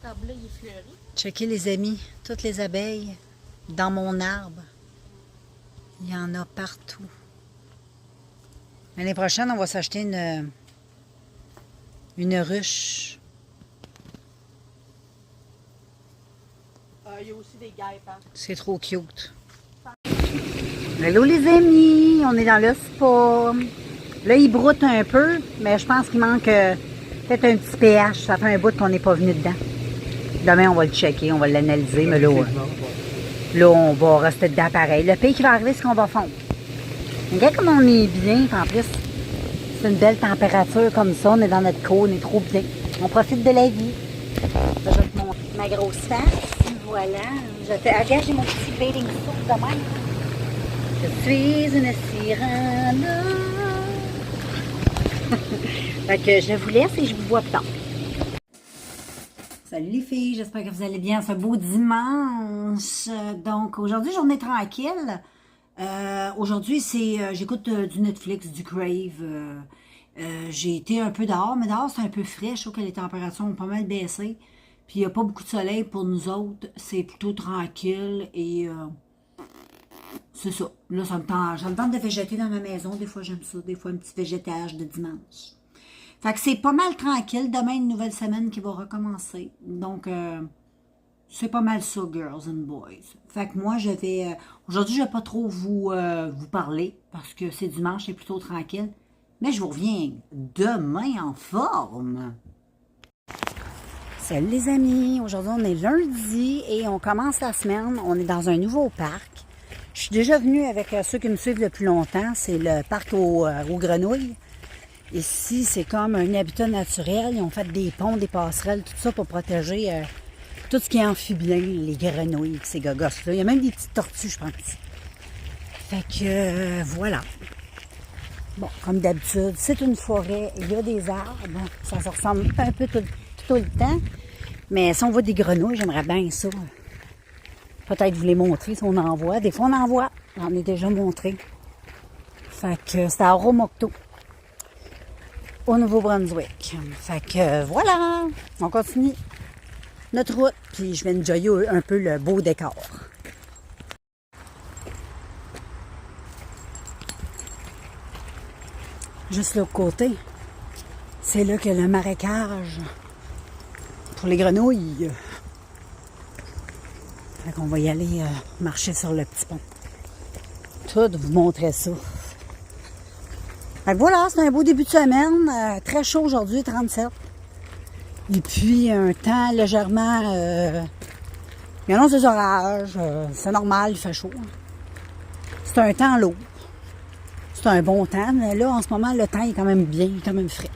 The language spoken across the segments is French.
Cet arbre-là, il est fleuri. Checkez les amis, toutes les abeilles dans mon arbre. Il y en a partout. L'année prochaine, on va s'acheter une ruche. Il y a aussi des guêpes. Hein? C'est trop cute. Hello les amis, on est dans le spa. Là, il broute un peu, mais je pense qu'il manque peut-être un petit pH. Ça fait un bout qu'on n'est pas venu dedans. Demain, on va le checker, on va l'analyser, mais là, on va rester dedans pareil. Le pire qui va arriver, c'est qu'on va fondre. Regarde comme on est bien, en plus. C'est une belle température comme ça, on est dans notre cour, on est trop bien. On profite de la vie. Je vais te montrer ma grosse face. Voilà. Regarde, j'ai mon petit bathing suit de même. Je suis une Cyrano. Fait que je vous laisse et je vous vois plus tard. Salut les filles, j'espère que vous allez bien ce beau dimanche. Donc aujourd'hui, journée tranquille. Aujourd'hui, j'écoute du Netflix, du Crave. J'ai été un peu dehors, mais dehors c'est un peu frais. Je trouve que les températures ont pas mal baissé. Puis il n'y a pas beaucoup de soleil pour nous autres. C'est plutôt tranquille et c'est ça. Là, j'ai le temps de végéter dans ma maison. Des fois, j'aime ça. Des fois, un petit végétage de dimanche. Fait que c'est pas mal tranquille. Demain, une nouvelle semaine qui va recommencer. Donc, c'est pas mal ça, girls and boys. Fait que moi, je vais... aujourd'hui, je vais pas trop vous parler parce que c'est dimanche, c'est plutôt tranquille. Mais je vous reviens demain en forme. Salut les amis! Aujourd'hui, on est lundi et on commence la semaine. On est dans un nouveau parc. Je suis déjà venue avec ceux qui me suivent depuis longtemps. C'est le parc aux grenouilles. Ici, c'est comme un habitat naturel. Ils ont fait des ponts, des passerelles, tout ça pour protéger tout ce qui est amphibien, les grenouilles, ces gogosses-là. Il y a même des petites tortues, je pense. Fait que, voilà. Bon, comme d'habitude, c'est une forêt, il y a des arbres. Ça se ressemble un peu tout le temps. Mais si on voit des grenouilles, j'aimerais bien ça. Peut-être vous les montrer si on en voit. Des fois, on en voit. J'en ai déjà montré. Fait que c'est à Oromocto, au Nouveau-Brunswick. Fait que voilà, on continue notre route. Puis je vais enjoyer un peu le beau décor. Juste l'autre côté, c'est là que le marécage pour les grenouilles. Fait qu'on va y aller marcher sur le petit pont. Tout vous montrer ça. Fait que voilà, c'est un beau début de semaine. Très chaud aujourd'hui, 37. Et puis un temps légèrement... il annonce des orages. C'est normal, il fait chaud. C'est un temps lourd. C'est un bon temps, mais là, en ce moment, le temps est quand même bien, il est quand même frais.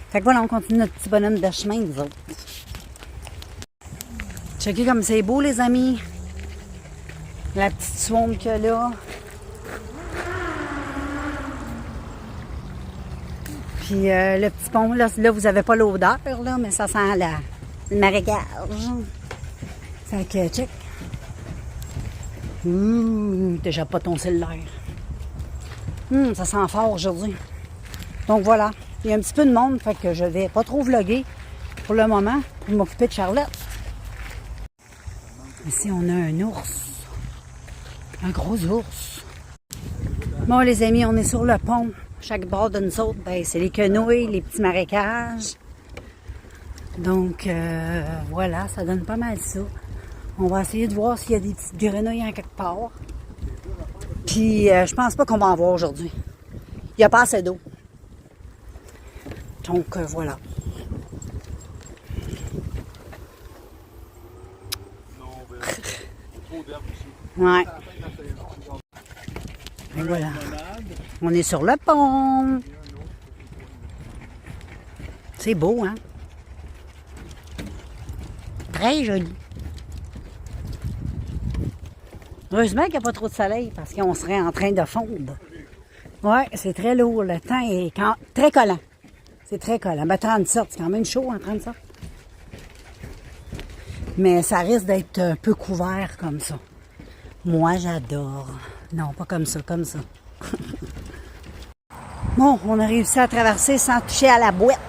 Fait que voilà, on continue notre petit bonhomme de chemin, nous autres. Checkez comme c'est beau, les amis. La petite swamp qu'il y a là. Puis le petit pont, là vous n'avez pas l'odeur, là, mais ça sent le marécage. Fait que, check. Déjà pas ton cellulaire. Ça sent fort aujourd'hui. Donc voilà, il y a un petit peu de monde, fait que je vais pas trop vlogger pour le moment, pour m'occuper de Charlotte. Ici, on a un ours. Un gros ours. Bon, les amis, on est sur le pont. Chaque bord de nous autres, ben, c'est les quenouilles, les petits marécages. Donc, voilà, ça donne pas mal ça. On va essayer de voir s'il y a des petites grenouilles en quelque part. Puis, je pense pas qu'on va en voir aujourd'hui. Il n'y a pas assez d'eau. Donc, voilà. Ouais. Et voilà. On est sur le pont. C'est beau, hein? Très joli. Heureusement qu'il n'y a pas trop de soleil parce qu'on serait en train de fondre. Ouais, c'est très lourd. Le temps est très collant. C'est très collant. Ben, 37, c'est quand même chaud, hein, 37. Mais ça risque d'être un peu couvert comme ça. Moi, j'adore. Non, pas comme ça, comme ça. Bon, on a réussi à traverser sans toucher à la boîte.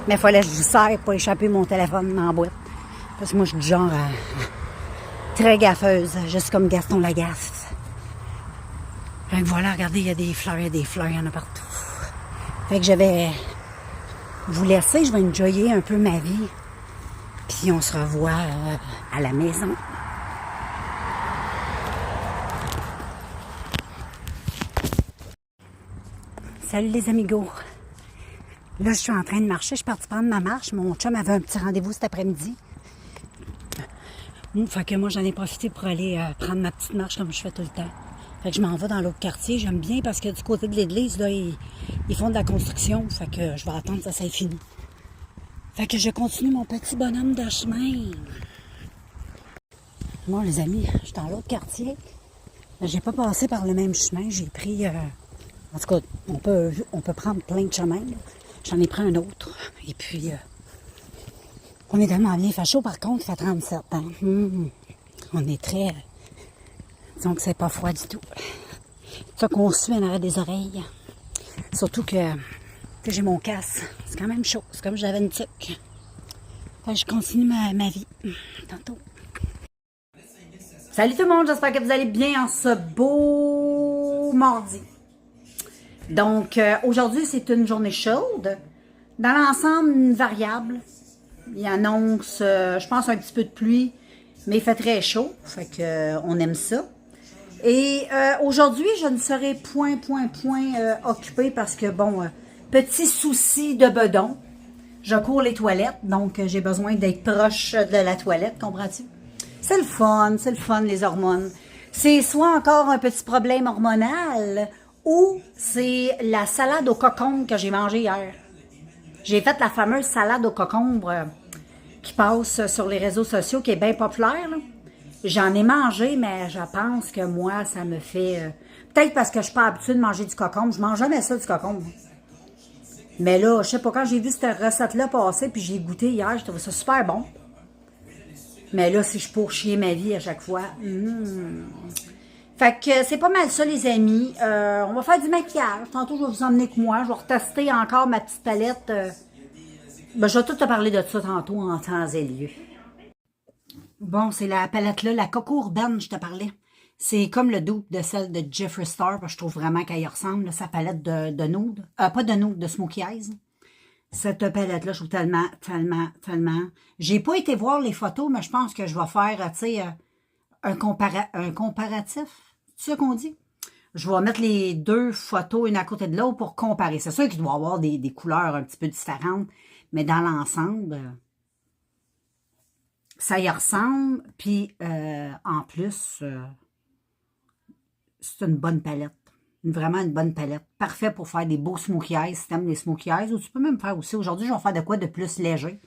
Mais il fallait que je vous serre pour échapper mon téléphone dans la boîte. Parce que moi, je suis du genre très gaffeuse, juste comme Gaston Lagaffe. Fait que voilà, regardez, il y a des fleurs, il y en a partout. Fait que je vais vous laisser, je vais enjoyer un peu ma vie. Puis on se revoit à la maison. Salut les amigos. Là, je suis en train de marcher. Je suis partie prendre ma marche. Mon chum avait un petit rendez-vous cet après-midi. Fait que moi, j'en ai profité pour aller prendre ma petite marche comme je fais tout le temps. Fait que je m'en vais dans l'autre quartier. J'aime bien parce que du côté de l'église, là, ils font de la construction. Fait que je vais attendre que ça soit fini. Fait que je continue mon petit bonhomme de chemin. Bon, les amis, je suis dans l'autre quartier. J'ai pas passé par le même chemin. J'ai pris... en tout cas, on peut prendre plein de chemins. J'en ai pris un autre. Et puis, on est tellement bien. Il fait chaud, par contre, il fait 37 ans. On est très... disons que c'est pas froid du tout. C'est ça qu'on suit en arrêt des oreilles. Surtout que j'ai mon casque. C'est quand même chaud. C'est comme si j'avais une tuque. Fait que je continue ma vie. Tantôt. Salut tout le monde, j'espère que vous allez bien en ce beau mardi. Donc, aujourd'hui, c'est une journée chaude. Dans l'ensemble, une variable. Il annonce, je pense, un petit peu de pluie, mais il fait très chaud. Fait que on aime ça. Et aujourd'hui, je ne serai point occupée parce que, bon, petit souci de bedon. Je cours les toilettes, donc j'ai besoin d'être proche de la toilette, comprends-tu? C'est le fun, les hormones. C'est soit encore un petit problème hormonal ou c'est la salade aux cocombes que j'ai mangée hier. J'ai fait la fameuse salade aux cocombes qui passe sur les réseaux sociaux, qui est bien populaire. J'en ai mangé, mais je pense que moi, ça me fait... peut-être parce que je suis pas habituée de manger du cocombe. Je mange jamais ça, du cocombe. Mais là, je sais pas, quand j'ai vu cette recette-là passer, puis j'ai goûté hier, je trouvais ça super bon. Mais là, si je pour chier ma vie à chaque fois. Fait que c'est pas mal ça, les amis. On va faire du maquillage. Tantôt, je vais vous emmener avec moi. Je vais retester encore ma petite palette. Ben, je vais tout te parler de ça tantôt en temps et lieu. Bon, c'est la palette-là, la Coco Urbaine, je te parlais. C'est comme le dupe de celle de Jeffree Star, parce que je trouve vraiment qu'elle y ressemble, là, sa palette de nude. Pas de nude, de Smokey Eyes. Cette palette-là, je trouve tellement... J'ai pas été voir les photos, mais je pense que je vais faire, tu sais, un comparatif. C'est ça qu'on dit? Je vais mettre les deux photos une à côté de l'autre pour comparer. C'est sûr qu'il doit y avoir des couleurs un petit peu différentes, mais dans l'ensemble, ça y ressemble. Puis, en plus, c'est une bonne palette. Vraiment une bonne palette. Parfait pour faire des beaux smokey eyes, si t'aimes les smokey eyes. Ou tu peux même faire aussi. Aujourd'hui, je vais faire de quoi de plus léger.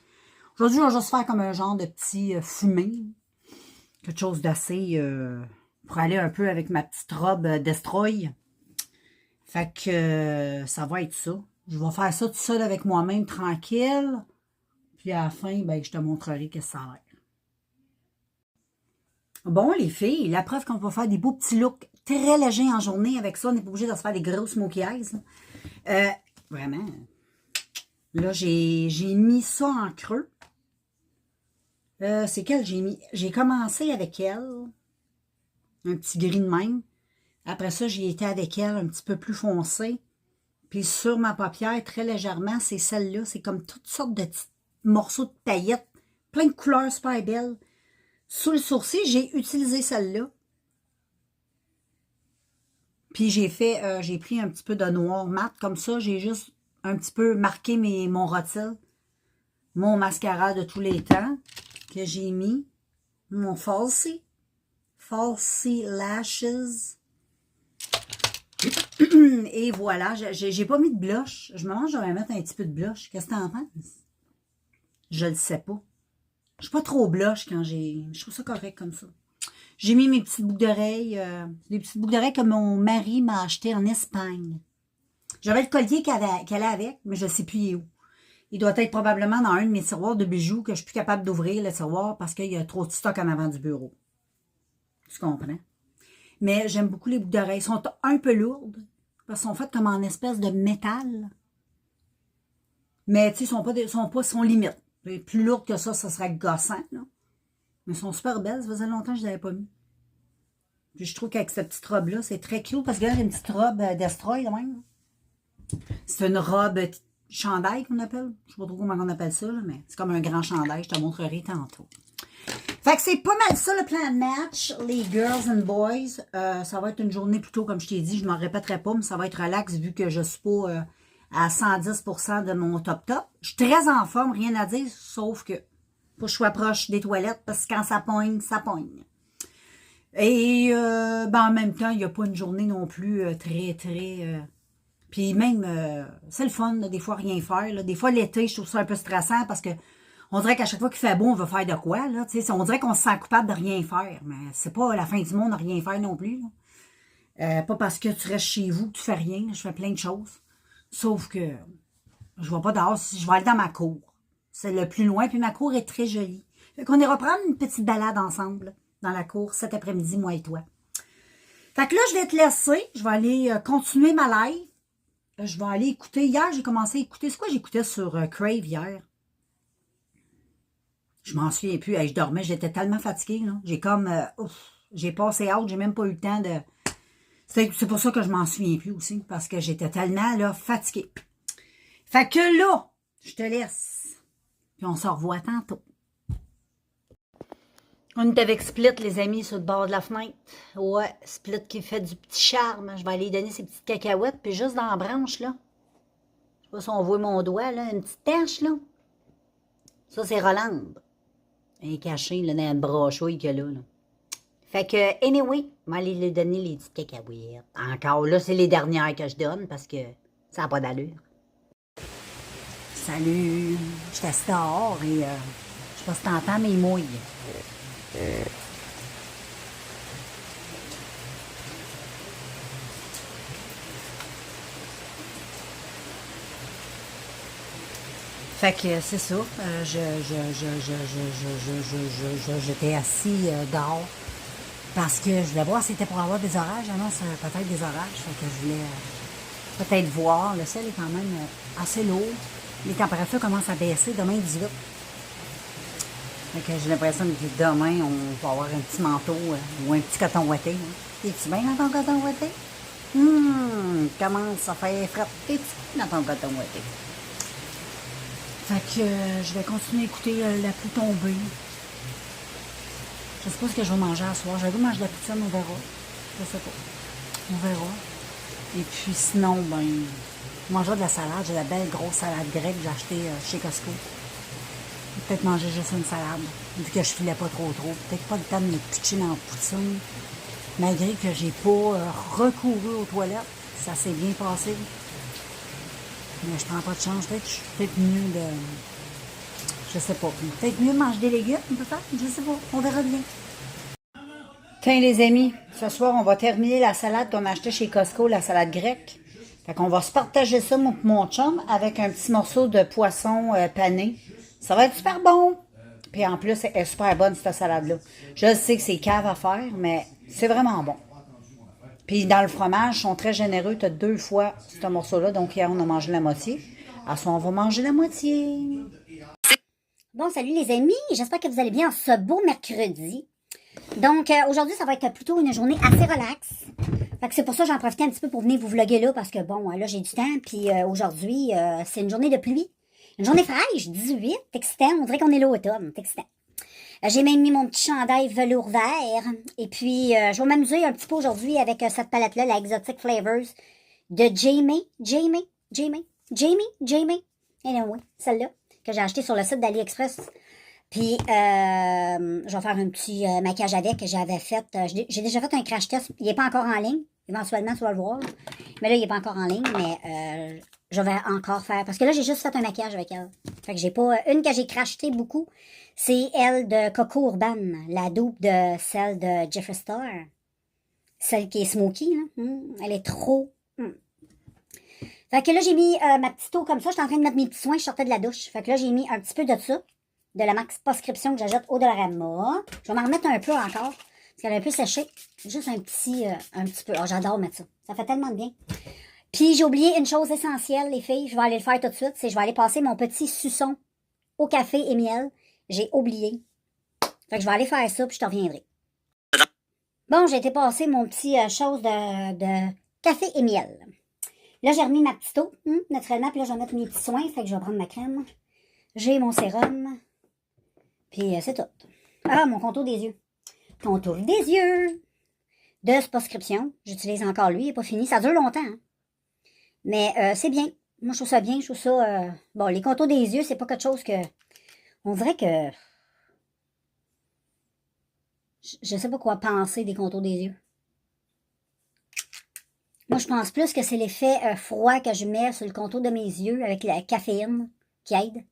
Aujourd'hui, je vais juste faire comme un genre de petit fumé. Quelque chose d'assez... pour aller un peu avec ma petite robe Destroy. Fait que ça va être ça. Je vais faire ça tout seul avec moi-même, tranquille. Puis à la fin, ben, je te montrerai qu'est-ce que ça a l'air. Bon, les filles, la preuve qu'on peut faire des beaux petits looks très légers en journée. Avec ça, on n'est pas obligé de se faire des gros smokey eyes. Vraiment. Là, j'ai mis ça en creux. C'est quelle j'ai mis? J'ai commencé avec elle. Un petit gris de même. Après ça, j'ai été avec elle un petit peu plus foncé. Puis sur ma paupière, très légèrement, c'est celle-là. C'est comme toutes sortes de petits morceaux de paillettes. Plein de couleurs super belles. Sous le sourcil, j'ai utilisé celle-là. Puis j'ai pris un petit peu de noir mat. Comme ça, j'ai juste un petit peu marqué mon rôtil. Mon mascara de tous les temps que j'ai mis. Mon Falsy. Falsy Lashes. Et voilà, j'ai pas mis de blush. Je me demande, je vais mettre un petit peu de blush. Qu'est-ce que t'en penses? Je le sais pas. Je suis pas trop blush quand je trouve ça correct comme ça. J'ai mis mes petites boucles d'oreilles. Des petites boucles d'oreilles que mon mari m'a acheté en Espagne. J'avais le collier qu'elle a avec, mais je ne sais plus il est où. Il doit être probablement dans un de mes tiroirs de bijoux que je suis plus capable d'ouvrir le tiroir parce qu'il y a trop de stock en avant du bureau. Tu comprends? Mais j'aime beaucoup les boucles d'oreilles. Elles sont un peu lourdes parce qu'elles sont faites comme en espèce de métal. Mais tu sais, sont limites. Plus lourdes que ça serait gossant, là. Elles sont super belles. Ça faisait longtemps que je ne les avais pas mis. Puis je trouve qu'avec cette petite robe-là, c'est très cute parce que là, j'ai une petite robe Destroy, de même. C'est une robe chandail qu'on appelle. Je ne sais pas trop comment on appelle ça, là, mais c'est comme un grand chandail. Je te montrerai tantôt. Fait que c'est pas mal ça le plan de match, les girls and boys. Ça va être une journée plutôt, comme je t'ai dit, je ne m'en répéterai pas, mais ça va être relax vu que je suis pas à 110% de mon top. Je suis très en forme, rien à dire, sauf que faut que je sois proche des toilettes parce que quand ça pogne, ça pogne. Et en même temps, il n'y a pas une journée non plus très... Puis même, c'est le fun, là, des fois, rien faire. Là. Des fois, l'été, je trouve ça un peu stressant parce que on dirait qu'à chaque fois qu'il fait beau, on va faire de quoi. Là, on dirait qu'on se sent coupable de rien faire. Mais c'est pas la fin du monde de rien faire non plus. Pas parce que tu restes chez vous que tu fais rien. Je fais plein de choses. Sauf que je ne vais pas dehors. Je vais aller dans ma cour. C'est le plus loin. Puis ma cour est très jolie. Fait qu'on ira prendre une petite balade ensemble dans la cour cet après-midi, moi et toi. Fait que là, je vais te laisser. Je vais aller continuer ma live. Je vais aller écouter. Hier, j'ai commencé à écouter. C'est quoi j'écoutais sur Crave hier? Je m'en souviens plus. Hey, je dormais, j'étais tellement fatiguée. J'ai comme... j'ai passé out, j'ai même pas eu le temps de... C'est pour ça que je m'en souviens plus aussi. Parce que j'étais tellement là, fatiguée. Fait que là, je te laisse. Puis on se revoit tantôt. On est avec Split, les amis, sur le bord de la fenêtre. Ouais, Split qui fait du petit charme. Je vais aller lui donner ses petites cacahuètes. Puis juste dans la branche, là. Je sais pas si on voit mon doigt, là. Une petite tache, là. Ça, c'est Rolande. Elle est cachée, là, dans le brachouille qu'il y a là. Fait que, anyway, je vais aller lui donner les petites cacahuètes. Encore, là, c'est les dernières que je donne parce que ça n'a pas d'allure. Salut! Je suis assise dehors et je sais pas si t'entends mes mouilles. Fait que c'est ça. J'étais assis dehors parce que je voulais voir si c'était pour avoir des orages. J'annonce peut-être des orages. Fait que je voulais peut-être voir. Le ciel est quand même assez lourd. Les températures commencent à baisser. Demain, 18. Fait que j'ai l'impression que demain, on va avoir un petit manteau ou un petit coton ouaté. Hein. Es-tu bien dans ton coton ouaté? Commence à faire frais. Es-tu dans ton coton ouaté? Fait que je vais continuer à écouter la pluie tomber. Je sais pas ce que je vais manger à soir. J'avais manger de la poutine, on verra. Je sais pas. On verra. Et puis sinon, ben, je mangerai de la salade. J'ai la belle grosse salade grecque que j'ai achetée chez Costco. Peut-être manger juste une salade, vu que je filais pas trop. Peut-être pas le temps de me pitcher dans la poutine, malgré que j'ai pas recouru aux toilettes. Ça s'est bien passé. Mais je prends pas de chance. Peut-être mieux de... Je sais pas. Peut-être mieux de manger des légumes, peut-être. Je sais pas. On verra bien. Tiens, les amis, ce soir, on va terminer la salade qu'on a achetée chez Costco, la salade grecque. Fait qu'on va se partager ça, mon chum, avec un petit morceau de poisson pané. Ça va être super bon. Puis en plus, elle est super bonne, cette salade-là. Je sais que c'est cave à faire, mais c'est vraiment bon. Puis dans le fromage, ils sont très généreux. Tu as 2 fois ce morceau-là. Donc hier, on a mangé la moitié. À ce soir, on va manger la moitié. Bon, salut les amis. J'espère que vous allez bien ce beau mercredi. Donc, aujourd'hui, ça va être plutôt une journée assez relaxe. Fait que c'est pour ça que j'en profite un petit peu pour venir vous vlogger là, parce que bon, là, j'ai du temps. Puis aujourd'hui, c'est une journée de pluie. Une journée fraîche, 18, excitant. On dirait qu'on est l'automne, excitant. J'ai même mis mon petit chandail velours vert. Et puis, je vais m'amuser un petit peu aujourd'hui avec cette palette-là, la Exotic Flavors de Jamie. Anyway, celle-là, que j'ai achetée sur le site d'AliExpress. Puis, je vais faire un petit maquillage avec que j'avais fait. J'ai déjà fait un crash test. Il n'est pas encore en ligne. Éventuellement, tu vas le voir. Mais là, il n'est pas encore en ligne. Mais je vais encore faire. Parce que là, j'ai juste fait un maquillage avec elle. Fait que j'ai pas... une que j'ai crachetée beaucoup, c'est elle de Coco Urban. La double de celle de Jeffree Star. Celle qui est smoky. Là. Elle est trop... Fait que là, j'ai mis ma petite eau comme ça. J'étais en train de mettre mes petits soins. Je sortais de la douche. Fait que là, j'ai mis un petit peu de ça. De la Max Prescription que j'ajoute au Dollarama. Je vais m'en remettre un peu encore. Parce qu'elle est un peu séchée. Juste un petit peu. Oh, j'adore mettre ça. Ça fait tellement de bien. Puis j'ai oublié une chose essentielle, les filles. Je vais aller le faire tout de suite. C'est je vais aller passer mon petit suçon au café et miel. J'ai oublié. Fait que je vais aller faire ça, puis je te reviendrai. Bon, j'ai été passer mon petit chose de café et miel. Là, j'ai remis ma petite eau, naturellement, puis là, je vais mettre mes petits soins, fait que je vais prendre ma crème. J'ai mon sérum, puis c'est tout. Ah, mon contour des yeux. Contour des yeux de Sposcription. J'utilise encore lui, il n'est pas fini. Ça dure longtemps, hein. Mais c'est bien. Moi, je trouve ça bien, je trouve ça... Bon, les contours des yeux, c'est pas quelque chose que... On dirait que... Je sais pas quoi penser des contours des yeux. Moi, je pense plus que c'est l'effet froid que je mets sur le contour de mes yeux avec la caféine qui aide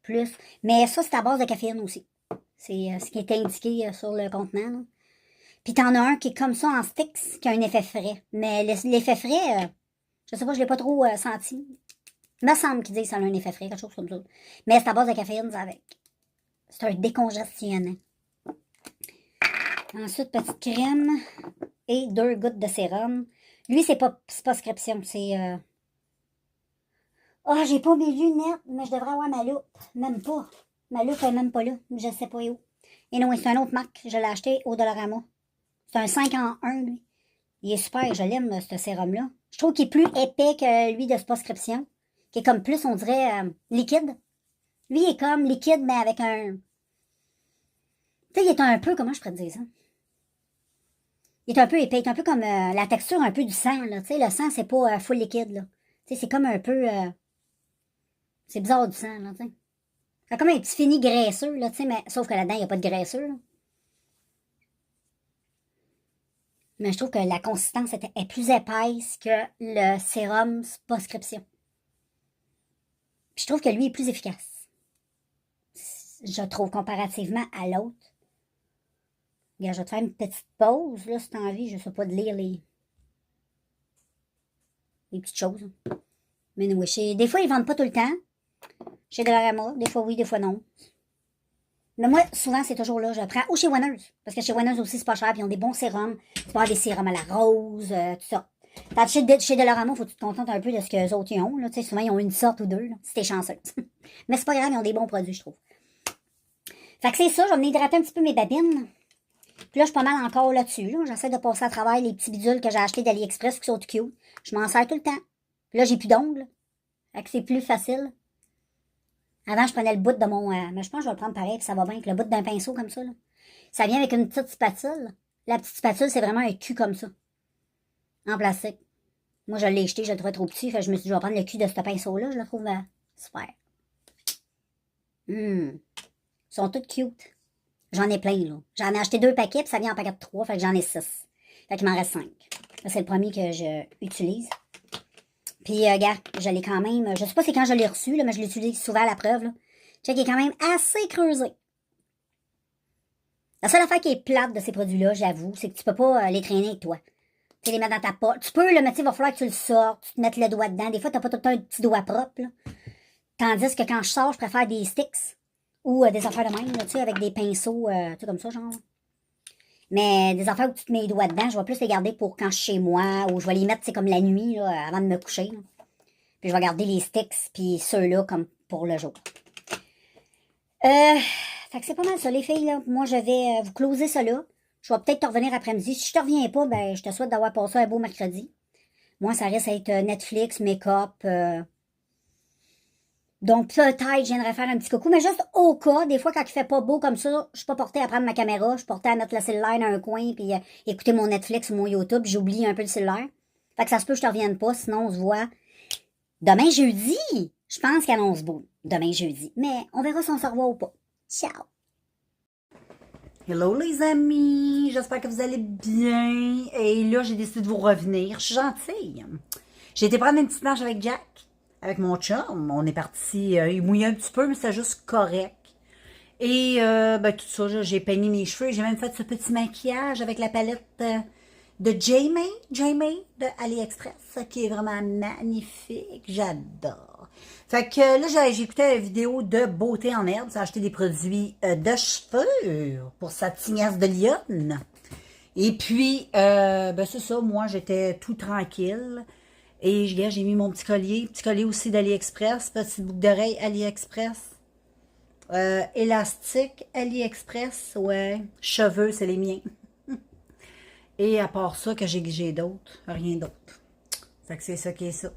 plus. Mais ça, c'est à base de caféine aussi. C'est ce qui est indiqué sur le contenant, là. Puis t'en as un qui est comme ça en sticks, qui a un effet frais. Mais l'effet frais, je sais pas, je l'ai pas trop senti. Il me semble qu'ils disent que ça a un effet frais, quelque chose comme ça. Mais c'est à base de caféine, ça, avec. C'est un décongestionnant. Ensuite, petite crème et 2 gouttes de sérum. Lui, c'est pas Sposcription, c'est... Ah, j'ai pas mes lunettes, mais je devrais avoir ma loupe. Même pas. Ma loupe est même pas là. Je sais pas où. Et non, c'est une autre marque. Je l'ai acheté au Dollarama. C'est un 5 en 1, lui. Il est super, je l'aime, ce sérum-là. Je trouve qu'il est plus épais que lui de Sposcription, qui est comme plus, on dirait, liquide. Lui, il est comme liquide, mais avec un... Tu sais, il est un peu, comment je pourrais te dire ça? Il est un peu épais, il est un peu comme la texture un peu du sang, là. Tu sais, le sang, c'est pas full liquide, là. Tu sais, c'est comme un peu... c'est bizarre du sang, là, tu sais. C'est comme un petit fini graisseux, là, tu sais, mais sauf que là-dedans, il n'y a pas de graisseux, là. Mais je trouve que la consistance est plus épaisse que le sérum Sposcription. Puis je trouve que lui est plus efficace. Je trouve comparativement à l'autre. Regarde, je vais te faire une petite pause, là, si t'as envie, je sais pas, de lire les petites choses. Mais oui, des fois, ils vendent pas tout le temps. Chez Dollarama, des fois oui, des fois non. Mais moi, souvent, c'est toujours là. Je prends ou chez Winners. Parce que chez Winners aussi, c'est pas cher. Puis ils ont des bons sérums. Tu peux avoir des sérums à la rose, tout ça. Tandis chez Dollarama, faut que tu te contentes un peu de ce que les autres y ont. Là. Tu sais, souvent, ils ont une sorte ou deux, là, si t'es chanceuse. Mais c'est pas grave, ils ont des bons produits, je trouve. Fait que c'est ça, je vais venir hydrater un petit peu mes babines. Puis là, je suis pas mal encore là-dessus. Là. J'essaie de passer à travers les petits bidules que j'ai achetés d'AliExpress qui sont tout cute. Je m'en sers tout le temps. Puis là, j'ai plus d'ongles. Fait que c'est plus facile. Avant, je prenais le bout de mon... mais je pense que je vais le prendre pareil, puis ça va bien avec le bout d'un pinceau comme ça. Là. Ça vient avec une petite spatule. La petite spatule, c'est vraiment un cul comme ça. En plastique. Moi, je l'ai jeté, je le trouvais trop petit. Fait que je me suis dit, je vais prendre le cul de ce pinceau-là. Je le trouve super. Ils sont toutes cute. J'en ai plein, là. J'en ai acheté 2 paquets, puis ça vient en paquet de 3. Fait que j'en ai 6. Fait qu'il m'en reste 5. C'est le premier que je utilise. Puis, regarde, je l'ai quand même... Je sais pas c'est quand je l'ai reçu, là, mais je l'utilise souvent à la preuve. Là. Tu sais qu'il est quand même assez creusé. La seule affaire qui est plate de ces produits-là, j'avoue, c'est que tu peux pas les traîner avec toi. Tu sais, les mettre dans ta poche. Tu peux, là, mais tu sais, il va falloir que tu le sortes, tu te mettes le doigt dedans. Des fois, t'as pas tout le temps un petit doigt propre, là. Tandis que quand je sors, je préfère des sticks ou des affaires de même, là, tu sais, avec des pinceaux, tu sais, comme ça, genre. Mais des affaires où tu te mets les doigts dedans, je vais plus les garder pour quand je suis chez moi, ou je vais les mettre, c'est comme la nuit, là, avant de me coucher. Là. Puis je vais garder les sticks, puis ceux-là, comme pour le jour. Fait que c'est pas mal ça, les filles, là. Moi, je vais vous closer ça là. Je vais peut-être te revenir après-midi. Si je te reviens pas, ben, je te souhaite d'avoir passé un beau mercredi. Moi, ça risque d'être Netflix, make-up. Donc, peut-être, je viendrai faire un petit coucou. Mais juste au cas, des fois, quand il fait pas beau comme ça, je suis pas portée à prendre ma caméra. Je suis portée à mettre le cellulaire dans un coin puis écouter mon Netflix ou mon YouTube. J'oublie un peu le cellulaire. Fait que ça se peut que je te revienne pas. Sinon, on se voit demain jeudi. Je pense qu'elle annonce beau. Demain jeudi. Mais on verra si on se revoit ou pas. Ciao! Hello les amis, j'espère que vous allez bien. Et là, j'ai décidé de vous revenir. Je suis gentille. J'ai été prendre une petite marche avec Jack, avec mon chum. On est parti, il mouillait un petit peu, mais c'était juste correct. Et ben, tout ça, j'ai peigné mes cheveux. J'ai même fait ce petit maquillage avec la palette de Jamie de AliExpress, qui est vraiment magnifique. J'adore. Fait que là, j'ai écouté une vidéo de beauté en herbe. J'ai acheté des produits de cheveux pour sa tignasse de lionne. Et puis, ben c'est ça, moi, j'étais tout tranquille. Et j'ai mis mon petit collier aussi d'AliExpress, petite boucle d'oreille AliExpress. Élastique, AliExpress, ouais. Cheveux, c'est les miens. Et à part ça, que j'ai d'autres, rien d'autre. Fait que c'est ça qui est ça.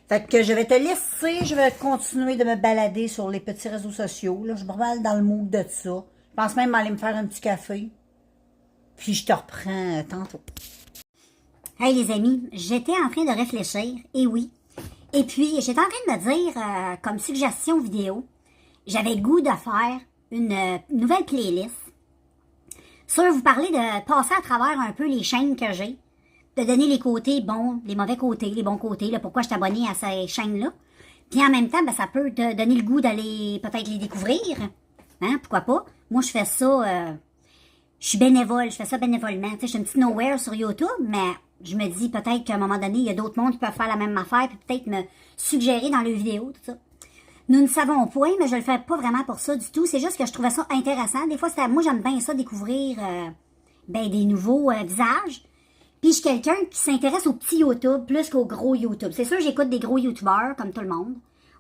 Fait que je vais te laisser, je vais continuer de me balader sur les petits réseaux sociaux. Là, je suis pas mal dans le mood de ça. Je pense même aller me faire un petit café. Puis je te reprends tantôt. Hey les amis, j'étais en train de réfléchir, et oui. Et puis, j'étais en train de me dire, comme suggestion vidéo, j'avais le goût de faire une nouvelle playlist sur vous parler de passer à travers un peu les chaînes que j'ai, de donner les côtés bons, les mauvais côtés, les bons côtés, là, pourquoi je suis abonnée à ces chaînes-là. Puis en même temps, ben, ça peut te donner le goût d'aller peut-être les découvrir. Hein, pourquoi pas? Moi, je fais ça, je suis bénévole, je fais ça bénévolement. Tu sais, je suis une petite nowhere sur YouTube, mais je me dis peut-être qu'à un moment donné, il y a d'autres mondes qui peuvent faire la même affaire, puis peut-être me suggérer dans leurs vidéos, tout ça. Nous ne savons point, mais je le fais pas vraiment pour ça du tout. C'est juste que je trouvais ça intéressant. Des fois, moi, j'aime bien ça, découvrir des nouveaux visages. Puis je suis quelqu'un qui s'intéresse aux petits YouTube plus qu'aux gros YouTube. C'est sûr, j'écoute des gros YouTubeurs, comme tout le monde.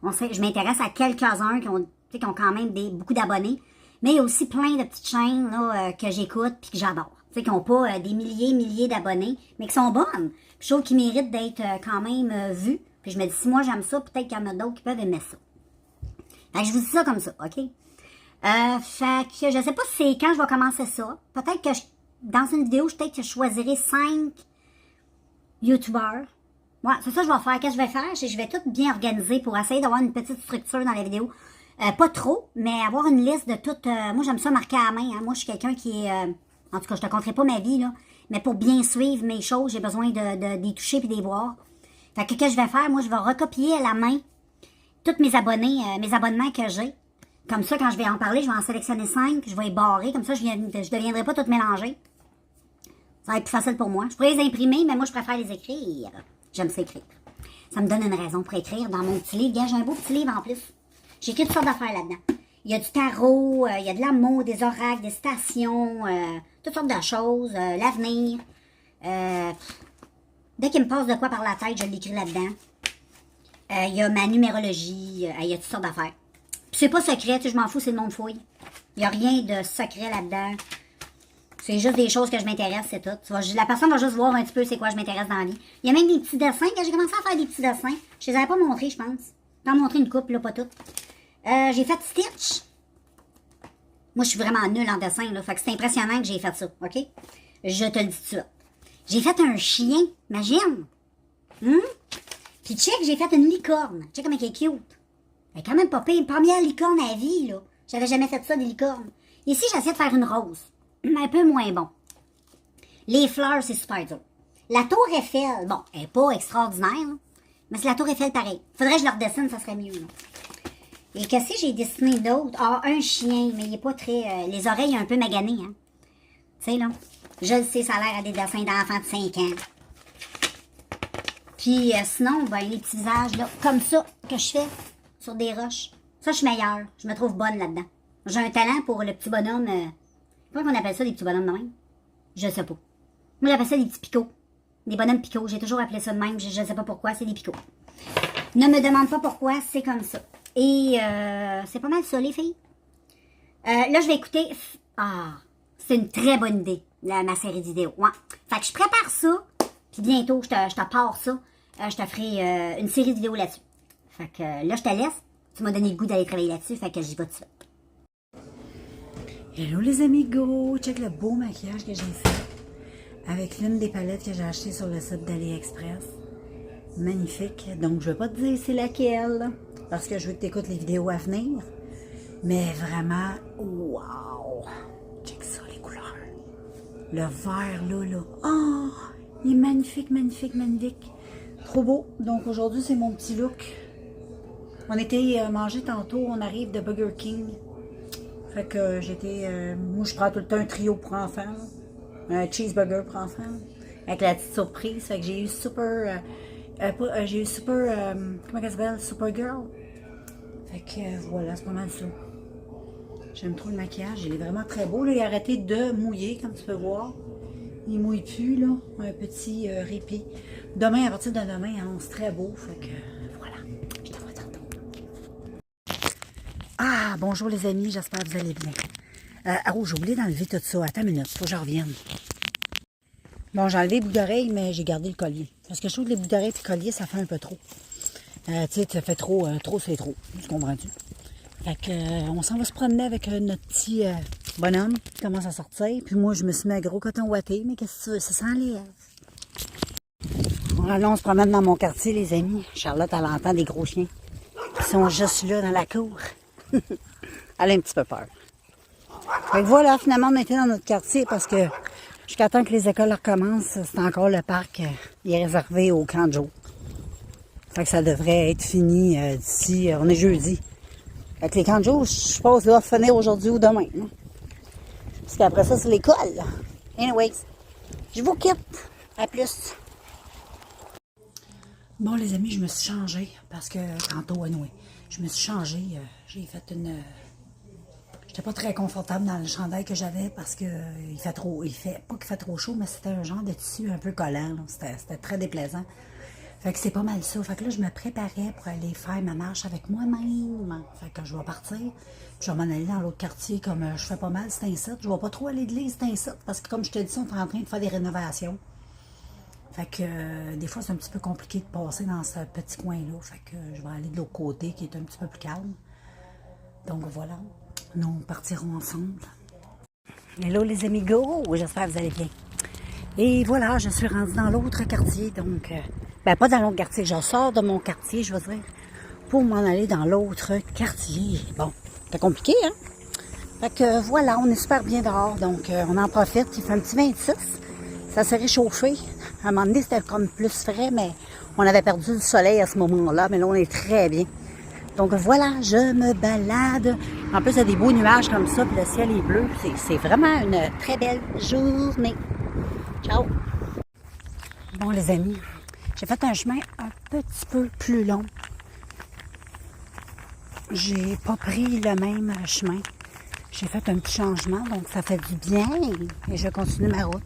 Je m'intéresse à quelques-uns qui ont quand même beaucoup d'abonnés. Mais il y a aussi plein de petites chaînes là, que j'écoute puis que j'adore. Tu sais, qui n'ont pas des milliers d'abonnés, mais qui sont bonnes. Puis je trouve qu'ils méritent d'être quand même vus. Puis je me dis, si moi j'aime ça, peut-être qu'il y en a d'autres qui peuvent aimer ça. Fait que je vous dis ça comme ça, OK? Fait que je sais pas si c'est quand je vais commencer ça. Peut-être que dans une vidéo, peut-être que je choisirai 5 YouTubeurs. Ouais, c'est ça que je vais faire. Qu'est-ce que je vais faire? Je vais tout bien organiser pour essayer d'avoir une petite structure dans la vidéo. Pas trop, mais avoir une liste de toutes... moi, j'aime ça marquer à la main. Hein. Moi, je suis quelqu'un qui est... en tout cas, je te conterai pas ma vie, là. Mais pour bien suivre mes choses, j'ai besoin d'y toucher et d'y voir. Fait que qu'est-ce que je vais faire? Moi, je vais recopier à la main tous mes abonnés, mes abonnements que j'ai. Comme ça, quand je vais en parler, je vais en sélectionner 5, je vais les barrer. Comme ça, je ne deviendrai pas tout mélanger. Ça va être plus facile pour moi. Je pourrais les imprimer, mais moi, je préfère les écrire. J'aime ça écrire. Ça me donne une raison pour écrire dans mon petit livre. Regarde, j'ai un beau petit livre en plus. J'ai écrit toutes sortes d'affaires là-dedans. Il y a du tarot, il y a de l'amour, des oracles, des citations, toutes sortes de choses, l'avenir. Dès qu'il me passe de quoi par la tête, je l'écris là-dedans. Il y a ma numérologie, il y a toutes sortes d'affaires. Puis c'est pas secret, je m'en fous, c'est le monde fouille. Il n'y a rien de secret là-dedans. C'est juste des choses que je m'intéresse, c'est tout. La personne va juste voir un petit peu c'est quoi je m'intéresse dans la vie. Il y a même des petits dessins. Quand j'ai commencé à faire des petits dessins, je les avais pas montrés, je pense. J'en ai montré une couple, là, pas toutes. J'ai fait Stitch. Moi, je suis vraiment nulle en dessin, là. Fait que c'est impressionnant que j'ai fait ça, OK? Je te le dis tout de suite. J'ai fait un chien, imagine. Puis check, j'ai fait une licorne. Check comment elle est cute. Elle est quand même pas pire. Première licorne à vie, là. J'avais jamais fait ça, des licornes. Ici, j'essaie de faire une rose. Un peu moins bon. Les fleurs, c'est super dur. La tour Eiffel, bon, elle n'est pas extraordinaire, là, mais c'est la tour Eiffel pareil. Faudrait que je le redessine, ça serait mieux, là. Et qu'est-ce que j'ai dessiné d'autre? Ah, un chien, mais il n'est pas très... les oreilles un peu maganées, hein. Tu sais, là. Je le sais, ça a l'air à des dessins d'enfants de 5 ans. Puis sinon, ben, les petits visages, là, comme ça, que je fais sur des roches. Ça, je suis meilleure. Je me trouve bonne là-dedans. J'ai un talent pour le petit bonhomme... Comment on appelle ça, des petits bonhommes de même? Je sais pas. Moi, j'appelle ça des petits picots. Des bonhommes picots. J'ai toujours appelé ça de même. Je sais pas pourquoi, c'est des picots. Ne me demande pas pourquoi, c'est comme ça. Et c'est pas mal ça, les filles. Là, je vais écouter... Ah, c'est une très bonne idée, ma série de vidéos. Ouais. Fait que je prépare ça, puis bientôt, je te pars ça. Je te ferai une série de vidéos là-dessus. Fait que là, je te laisse. Tu m'as donné le goût d'aller travailler là-dessus, fait que j'y vais tout de suite. Hello les amigos! Check le beau maquillage que j'ai fait avec l'une des palettes que j'ai achetées sur le site d'AliExpress. Magnifique. Donc, je ne vais pas te dire c'est laquelle, parce que je veux que tu écoutes les vidéos à venir. Mais vraiment, wow! Check ça, les couleurs. Le vert, là. Oh! Il est magnifique, magnifique, magnifique. Trop beau. Donc, aujourd'hui, c'est mon petit look. On était manger tantôt, on arrive de Burger King. Fait que moi, je prends tout le temps un trio pour enfants. Là. Un cheeseburger pour enfants. Là, avec la petite surprise. Fait que j'ai eu comment elle s'appelle? Supergirl. Fait que voilà, c'est pas mal ça. J'aime trop le maquillage. Il est vraiment très beau. Là, il a arrêté de mouiller, comme tu peux voir. Il mouille plus, là. Un petit répit. Demain, à partir de demain, il annonce très beau. Fait que voilà. Je t'envoie tantôt. Ah bonjour les amis, j'espère que vous allez bien. Oh, j'ai oublié d'enlever tout ça. Attends une minute, faut que je revienne. Bon, j'ai enlevé les boucles d'oreilles, mais j'ai gardé le collier. Parce que je trouve que les boucles d'oreilles et le collier, ça fait un peu trop. Tu sais, ça fait trop, c'est trop. Tu comprends-tu? Fait que, on s'en va se promener avec notre petit bonhomme qui commence à sortir. Puis moi, je me suis mis un gros coton ouaté, mais qu'est-ce que tu veux, ça s'enlève. Allons, on se promène dans mon quartier, les amis. Charlotte, elle entend des gros chiens qui sont juste là dans la cour. Elle a un petit peu peur. Fait que voilà, finalement, on était dans notre quartier parce que jusqu'à temps que les écoles recommencent, c'est encore le parc il est réservé au camp de jour. Fait que ça devrait être fini d'ici, on est jeudi. Fait que les camps de jour, je pense, doivent finir aujourd'hui ou demain. Hein? Parce qu'après ça, c'est l'école. Anyways, je vous quitte. À plus. Bon, les amis, je me suis changée parce que tantôt, anyway, je me suis changée. J'ai fait une... J'étais pas très confortable dans le chandail que j'avais parce que il fait trop... Pas qu'il fait trop chaud, mais c'était un genre de tissu un peu collant. C'était très déplaisant. Fait que c'est pas mal ça. Fait que là, je me préparais pour aller faire ma marche avec moi-même. Fait que je vais partir. Puis je vais m'en aller dans l'autre quartier comme je fais pas mal, c'est un site. Je vais pas trop à l'église, c'est un site. Parce que comme je te dis, on est en train de faire des rénovations. Fait que des fois, c'est un petit peu compliqué de passer dans ce petit coin-là. Fait que je vais aller de l'autre côté qui est un petit peu plus calme. Donc voilà, nous partirons ensemble. Hello les amigos, j'espère que vous allez bien. Et voilà, je suis rendue dans l'autre quartier. Donc, ben pas dans l'autre quartier, je sors de mon quartier, je veux dire, pour m'en aller dans l'autre quartier. Bon, c'est compliqué, hein? Fait que voilà, on est super bien dehors. Donc, on en profite. Il fait un petit 26. Ça s'est réchauffé. À un moment donné, c'était comme plus frais, mais on avait perdu le soleil à ce moment-là. Mais là, on est très bien. Donc voilà, je me balade. En plus, il y a des beaux nuages comme ça, puis le ciel est bleu. C'est vraiment une très belle journée. Ciao! Bon, les amis, j'ai fait un chemin un petit peu plus long. J'ai pas pris le même chemin. J'ai fait un petit changement, donc ça fait du bien. Et je continue ma route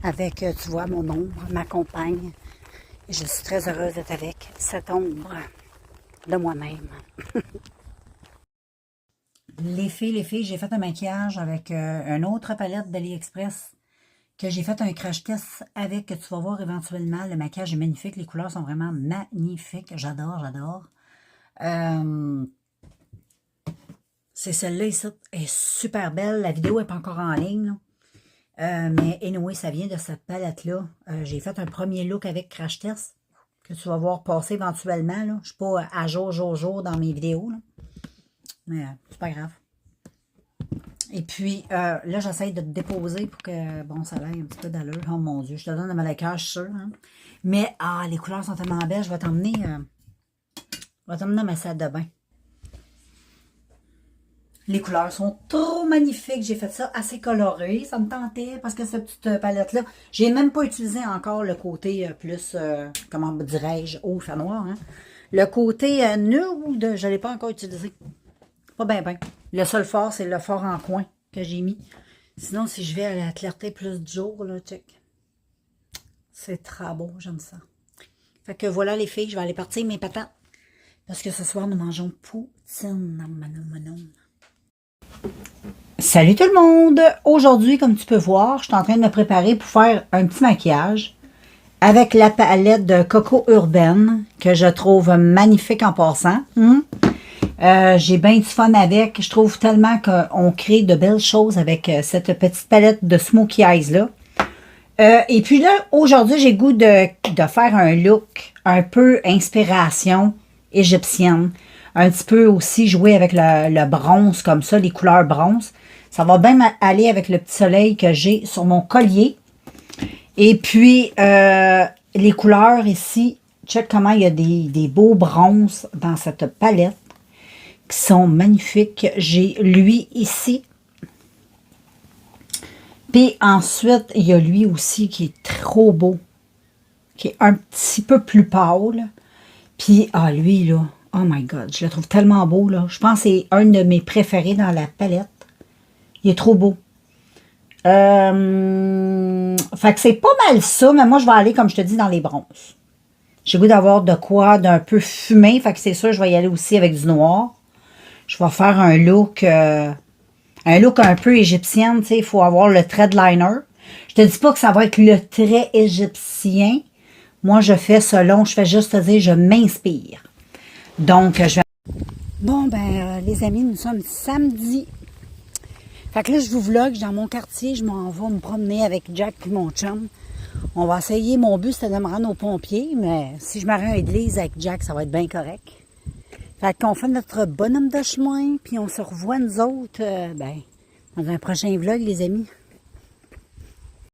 avec, tu vois, mon ombre, ma compagne. Et je suis très heureuse d'être avec cette ombre de moi-même. Les filles, j'ai fait un maquillage avec une autre palette d'AliExpress que j'ai fait un crash test avec, que tu vas voir éventuellement. Le maquillage est magnifique, les couleurs sont vraiment magnifiques. J'adore. C'est celle-là ici, elle est super belle. La vidéo n'est pas encore en ligne, mais anyway, ça vient de cette palette-là. J'ai fait un premier look avec crash test que tu vas voir passer éventuellement. Là. Je ne suis pas à jour dans mes vidéos. Là. Mais c'est pas grave. Et puis, là, j'essaye de te déposer pour que, bon, ça ait un petit peu d'allure. Oh mon Dieu, je te donne un malaquage, je suis sûre. Hein? Mais, les couleurs sont tellement belles. Je vais t'emmener dans ma salle de bain. Les couleurs sont trop magnifiques. J'ai fait ça assez coloré. Ça me tentait parce que cette petite palette-là, j'ai même pas utilisé encore le côté plus, comment dirais-je, haut fait noir. Hein? Le côté nude, je ne l'ai pas encore utilisé. Pas bien. Le seul fort, c'est le fort en coin que j'ai mis. Sinon, si je vais à la clarté plus du jour, là, check. C'est très beau, j'aime ça. Fait que voilà les filles, je vais aller partir mes patates. Parce que ce soir, nous mangeons poutine. Salut tout le monde! Aujourd'hui, comme tu peux voir, je suis en train de me préparer pour faire un petit maquillage avec la palette de Coco Urbaine que je trouve magnifique en passant. J'ai bien du fun avec. Je trouve tellement qu'on crée de belles choses avec cette petite palette de Smokey Eyes là. Et puis là, aujourd'hui, j'ai le goût de faire un look un peu inspiration égyptienne. Un petit peu aussi jouer avec le bronze comme ça, les couleurs bronze. Ça va bien aller avec le petit soleil que j'ai sur mon collier. Et puis, les couleurs ici, check comment il y a des beaux bronzes dans cette palette qui sont magnifiques. J'ai lui ici. Puis ensuite, il y a lui aussi qui est trop beau, qui est un petit peu plus pâle. Puis, lui, là, oh my God, je le trouve tellement beau, là. Je pense que c'est un de mes préférés dans la palette. Il est trop beau. Fait que c'est pas mal ça, mais moi, je vais aller, comme je te dis, dans les bronzes. J'ai le goût d'avoir de quoi d'un peu fumé, fait que c'est sûr, je vais y aller aussi avec du noir. Je vais faire un look un peu égyptienne, tu sais, il faut avoir le thread liner. Je te dis pas que ça va être le trait égyptien. Moi, je fais selon, je fais juste te dire, je m'inspire. Donc, je vais... Bon, ben, les amis, nous sommes samedi. Fait que là, je vous vlog dans mon quartier, je m'en vais me promener avec Jack et mon chum. On va essayer, mon but c'était de me rendre aux pompiers, mais si je me rends à l'église avec Jack, ça va être bien correct. Fait qu'on fait notre bonhomme de chemin, puis on se revoit nous autres, dans un prochain vlog, les amis.